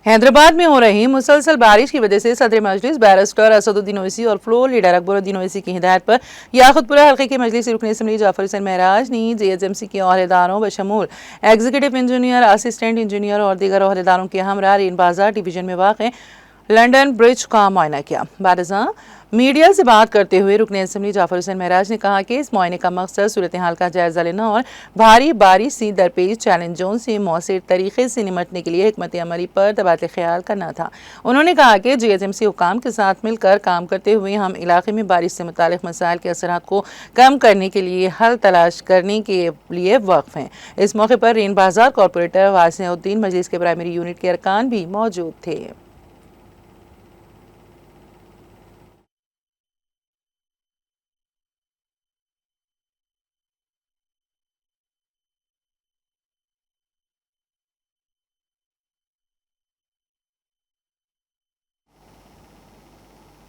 हैदराबाद में हो रही मुसलसल बारिश की वजह से सदर मजलिस बैरिस्टर असदुद्दीन ओवैसी और फ्लोर लीडर अकबरुद्दीन ओवैसी की हिदायत पर याकुतपुरा हल्के के मजलिस रुकन असम्बली जाफर हुसैन महराज ने JHMC के अहदेदारों बशमूल एग्जीक्यूटिव इंजीनियर, असिस्टेंट इंजीनियर और दीगर अहदेदारों के हमरा रेन बाजार डिवीजन में वाक़ लंदन ब्रिज का मुआयना किया। बादशाह मीडिया से बात करते हुए रुकन असम्बली जाफर हुसैन महराज ने कहा कि इस मुआयने का मकसद सूरत हाल का जायजा लेना और भारी बारिश से दरपेश चैलेंजों से मौसर तरीके से निमटने के लिए हिकमत अमली पर तबादला ख्याल करना था। उन्होंने कहा कि JHMC हुकाम के साथ मिलकर काम करते हुए हम इलाके में बारिश से मुतालिक मसाइल के असरात को कम करने के लिए हल तलाश करने के लिए वक्फ हैं। इस मौके पर रेन बाजार कॉरपोरेटर वासिउद्दीन, मजलिस के प्राइमरी यूनिट के अरकान भी मौजूद थे।